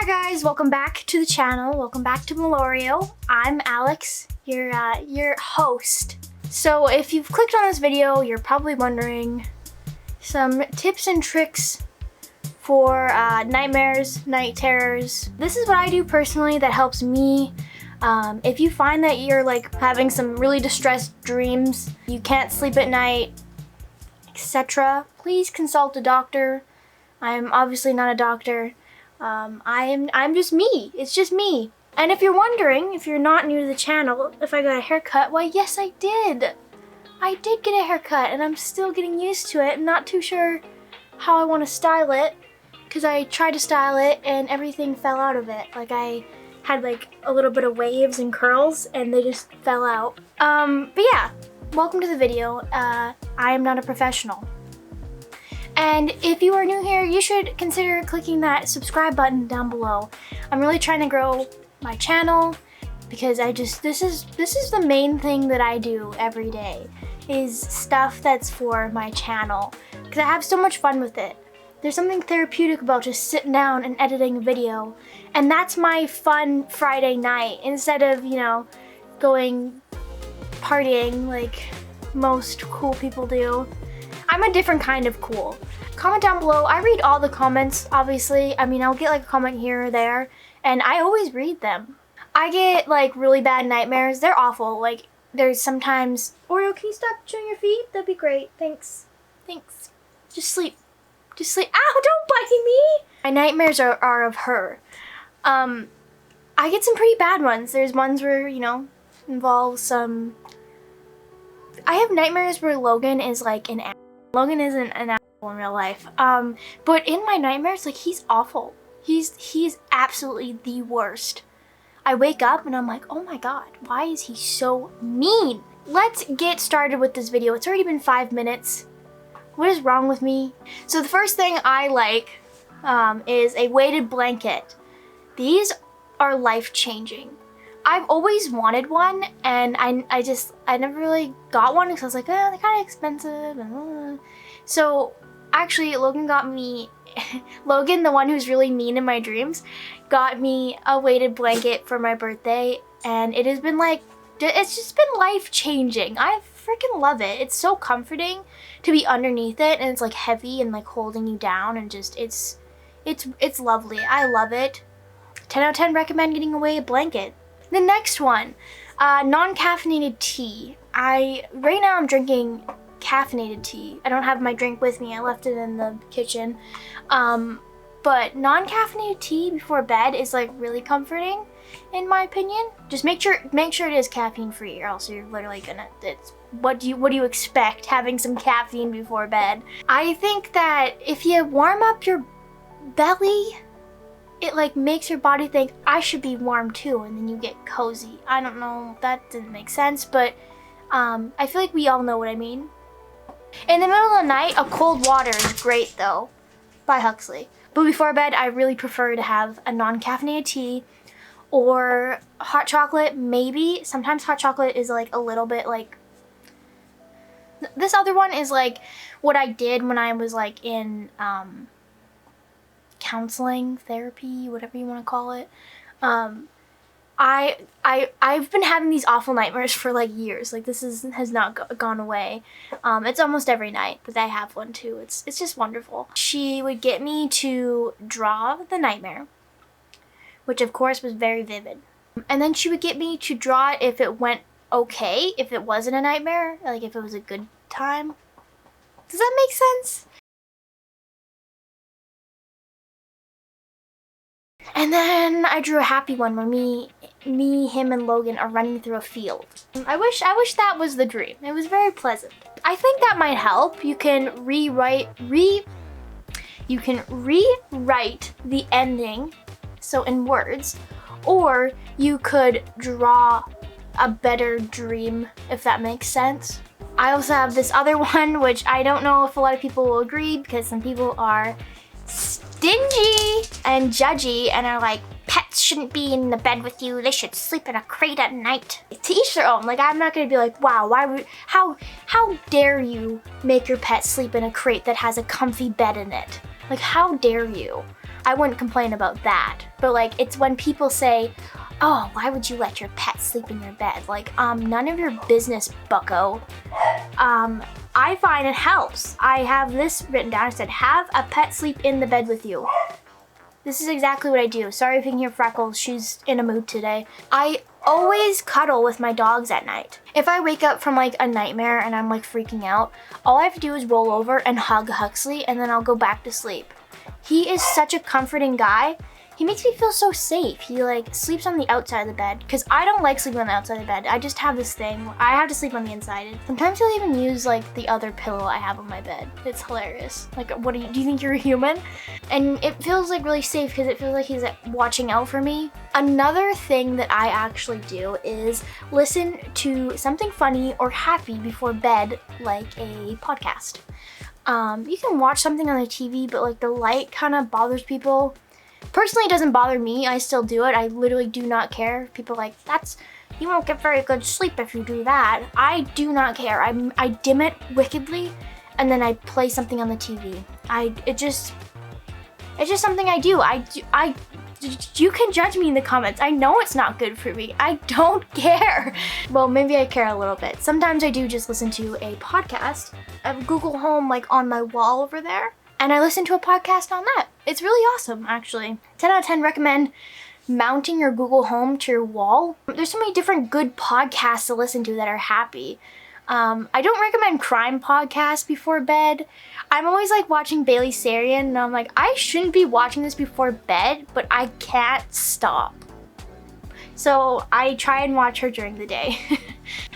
Hi guys, welcome back to the channel. Welcome back to Melorio. I'm Alex, your host. So if you've clicked on this video, you're probably wondering some tips and tricks for nightmares, night terrors. This is what I do personally that helps me. If you find that you're like having some really distressed dreams, you can't sleep at night, etc., please consult a doctor. I'm obviously not a doctor. I'm just me. It's just me. And if you're wondering, if you're not new to the channel, if I got a haircut, why yes I did. I did get a haircut and I'm still getting used to it and not too sure how I want to style it, because I tried to style it and everything fell out of it. Like I had like a little bit of waves and curls and they just fell out. But yeah, welcome to the video. I am not a professional. And if you are new here, you should consider clicking that subscribe button down below. I'm really trying to grow my channel because this is the main thing that I do every day, is stuff that's for my channel, because I have so much fun with it. There's something therapeutic about just sitting down and editing a video, and that's my fun Friday night instead of, you know, going partying like most cool people do. I'm a different kind of cool. Comment down below. I read all the comments, obviously. I mean, I'll get like a comment here or there, and I always read them. I get like really bad nightmares. They're awful. Like there's sometimes, Oreo, can you stop chewing your feet? That'd be great. Thanks. Thanks. Just sleep. Just sleep. Ow, don't bite me! My nightmares are of her. I get some pretty bad ones. There's ones where, you know, involve some... I have nightmares where Logan is like an animal. Logan isn't an animal in real life. But in my nightmares, like, he's awful. He's absolutely the worst. I wake up and I'm like, oh my god, why is he so mean? Let's get started with this video. It's already been 5 minutes. What is wrong with me? So the first thing I like is a weighted blanket. These are life-changing. I've always wanted one, and I never really got one because I was like, oh, they're kind of expensive. So actually, Logan got me, Logan, the one who's really mean in my dreams, got me a weighted blanket for my birthday, and it has been like, it's just been life-changing. I freaking love it. It's so comforting to be underneath it, and it's like heavy and like holding you down, and just it's lovely. I love it. 10 out of 10 recommend getting a weighted blanket. The next one, non-caffeinated tea. Right now I'm drinking caffeinated tea. I don't have my drink with me. I left it in the kitchen. But non-caffeinated tea before bed is like really comforting, in my opinion. Just make sure it is caffeine free, or else you're literally gonna. What do you expect having some caffeine before bed? I think that if you warm up your belly, it like makes your body think, I should be warm too, and then you get cozy. I don't know, that didn't make sense, but I feel like we all know what I mean. In the middle of the night, a cold water is great though, by Huxley. But before bed, I really prefer to have a non-caffeinated tea or hot chocolate, maybe. Sometimes hot chocolate is like a little bit like, this other one is like what I did when I was like in counseling, therapy, whatever you want to call it. I've been having these awful nightmares for like years. Like this has not gone away. It's almost every night, but I have one too. It's just wonderful. She would get me to draw the nightmare, which of course was very vivid. And then she would get me to draw it if it went okay, if it wasn't a nightmare, like if it was a good time. Does that make sense? And then I drew a happy one where me, him, and Logan are running through a field. I wish that was the dream. It was very pleasant. I think that might help. You can rewrite the ending, so in words, or you could draw a better dream, if that makes sense. I also have this other one, which I don't know if a lot of people will agree, because some people are stingy and judgy and are like, pets shouldn't be in the bed with you, they should sleep in a crate at night. To each their own. Like, I'm not gonna be like, wow, how dare you make your pet sleep in a crate that has a comfy bed in it? Like, how dare you? I wouldn't complain about that. But like, it's when people say, oh, why would you let your pet sleep in your bed? Like, none of your business, bucko. I find it helps. I have this written down. It said, have a pet sleep in the bed with you. This is exactly what I do. Sorry if you can hear Freckles, she's in a mood today. I always cuddle with my dogs at night. If I wake up from like a nightmare and I'm like freaking out, all I have to do is roll over and hug Huxley and then I'll go back to sleep. He is such a comforting guy. He makes me feel so safe. He like sleeps on the outside of the bed because I don't like sleeping on the outside of the bed. I just have this thing where I have to sleep on the inside. Sometimes he'll even use like the other pillow I have on my bed. It's hilarious. Like, what do you think you're a human? And it feels like really safe because it feels like he's like, watching out for me. Another thing that I actually do is listen to something funny or happy before bed, like a podcast. You can watch something on the TV, but like the light kind of bothers people. Personally, it doesn't bother me. I still do it. I literally do not care. People are like, you won't get very good sleep if you do that. I do not care. I dim it wickedly, and then I play something on the TV. It's just something I do. You can judge me in the comments. I know it's not good for me. I don't care. Well, maybe I care a little bit. Sometimes I do just listen to a podcast. I have Google Home like on my wall over there. And I listen to a podcast on that. It's really awesome, actually. 10 out of 10 recommend mounting your Google Home to your wall. There's so many different good podcasts to listen to that are happy. I don't recommend crime podcasts before bed. I'm always like watching Bailey Sarian and I'm like, I shouldn't be watching this before bed, but I can't stop. So I try and watch her during the day.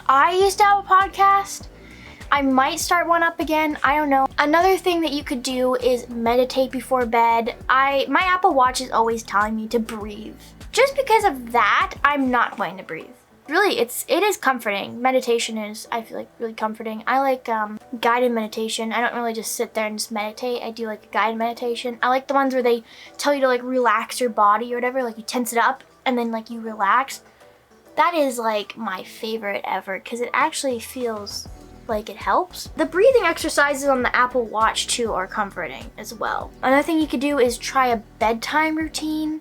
I used to have a podcast. I might start one up again, I don't know. Another thing that you could do is meditate before bed. My Apple Watch is always telling me to breathe. Just because of that, I'm not going to breathe. Really, it is comforting. Meditation is, I feel like, really comforting. I like guided meditation. I don't really just sit there and just meditate. I do like a guided meditation. I like the ones where they tell you to like relax your body or whatever, like you tense it up and then like you relax. That is like my favorite ever because it actually feels like it helps. The breathing exercises on the Apple Watch too are comforting as well. Another thing you could do is try a bedtime routine.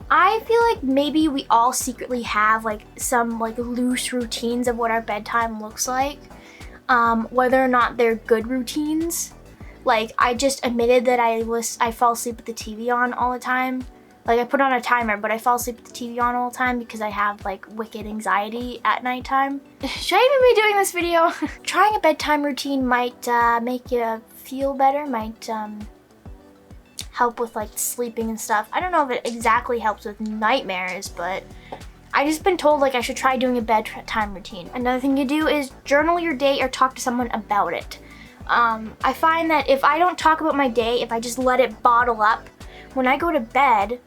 I feel like maybe we all secretly have like some like loose routines of what our bedtime looks like, whether or not they're good routines. Like I just admitted that I fall asleep with the TV on all the time. Like I put on a timer, but I fall asleep with the TV on all the time because I have like wicked anxiety at nighttime. Should I even be doing this video? Trying a bedtime routine might make you feel better, might help with like sleeping and stuff. I don't know if it exactly helps with nightmares, but I just been told like I should try doing a bedtime routine. Another thing you do is journal your day or talk to someone about it. I find that if I don't talk about my day, if I just let it bottle up, when I go to bed,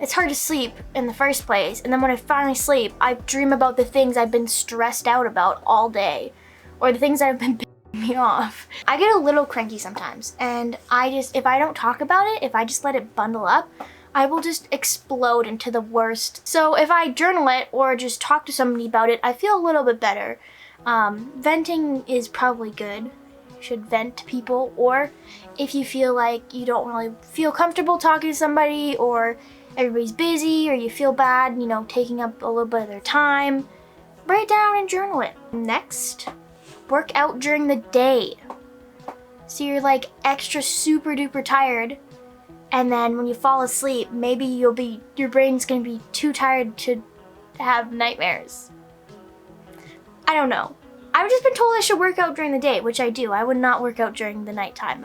it's hard to sleep in the first place. And then when I finally sleep, I dream about the things I've been stressed out about all day, or the things that have been pissing me off. I get a little cranky sometimes, and if I don't talk about it, if I just let it bundle up, I will just explode into the worst. So if I journal it or just talk to somebody about it, I feel a little bit better. Venting is probably good. You should vent to people, or if you feel like you don't really feel comfortable talking to somebody, or everybody's busy, or you feel bad, taking up a little bit of their time, write it down and journal it. Next, work out during the day. So you're like extra super duper tired, and then when you fall asleep, maybe your brain's gonna be too tired to have nightmares. I don't know. I've just been told I should work out during the day, which I do. I would not work out during the nighttime.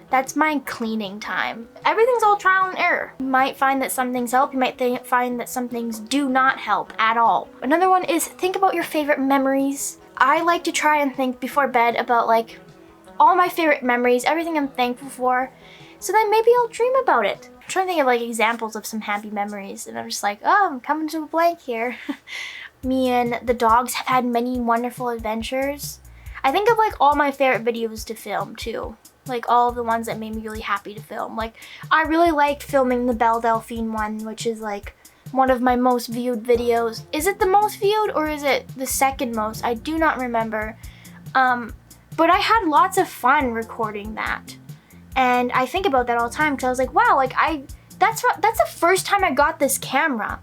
That's my cleaning time. Everything's all trial and error. You might find that some things help. You might find that some things do not help at all. Another one is think about your favorite memories. I like to try and think before bed about like all my favorite memories, everything I'm thankful for. So then maybe I'll dream about it. I'm trying to think of like examples of some happy memories, and I'm just like, oh, I'm coming to a blank here. Me and the dogs have had many wonderful adventures. I think of like all my favorite videos to film too. Like all of the ones that made me really happy to film. Like I really liked filming the Belle Delphine one, which is like one of my most viewed videos. Is it the most viewed or is it the second most? I do not remember. But I had lots of fun recording that. And I think about that all the time because I was like, wow, like that's the first time I got this camera.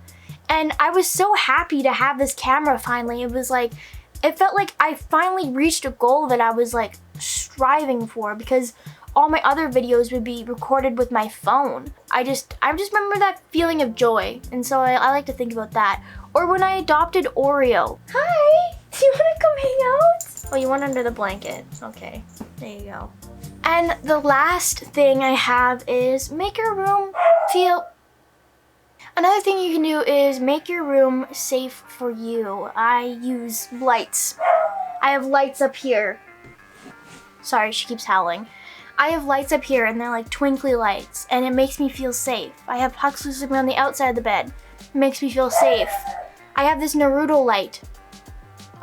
And I was so happy to have this camera finally. It felt like I finally reached a goal that I was like striving for, because all my other videos would be recorded with my phone. I just remember that feeling of joy. And so I like to think about that. Or when I adopted Oreo. Hi, do you wanna come hang out? Oh, you went under the blanket. Okay, there you go. And the last thing I have is make your room feel... Another thing you can do is make your room safe for you. I use lights. I have lights up here. Sorry, she keeps howling. I have lights up here and they're like twinkly lights and it makes me feel safe. I have Huxley sleeping on the outside of the bed. It makes me feel safe. I have this Naruto light.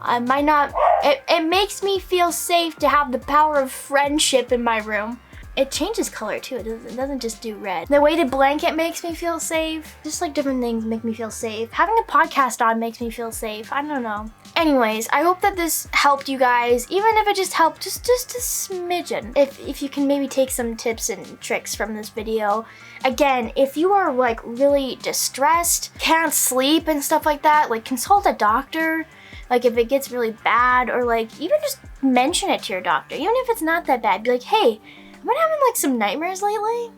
It makes me feel safe to have the power of friendship in my room. It changes color too, it doesn't just do red. The weighted blanket makes me feel safe. Just like different things make me feel safe. Having a podcast on makes me feel safe, I don't know. Anyways, I hope that this helped you guys, even if it just helped just a smidgen. If you can maybe take some tips and tricks from this video. Again, if you are like really distressed, can't sleep and stuff like that, like consult a doctor. Like if it gets really bad, or like even just mention it to your doctor. Even if it's not that bad, be like, hey, I've been having like some nightmares lately.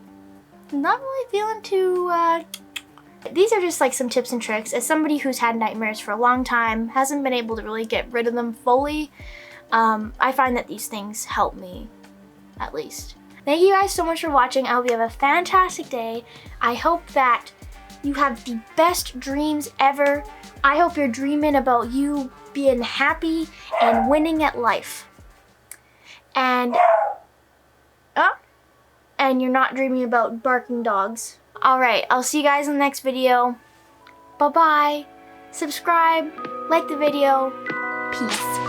I'm not really feeling too, These are just like some tips and tricks. As somebody who's had nightmares for a long time, hasn't been able to really get rid of them fully, I find that these things help me, at least. Thank you guys so much for watching. I hope you have a fantastic day. I hope that you have the best dreams ever. I hope you're dreaming about you being happy and winning at life. And you're not dreaming about barking dogs. Alright, I'll see you guys in the next video. Bye-bye. Subscribe, like the video. Peace.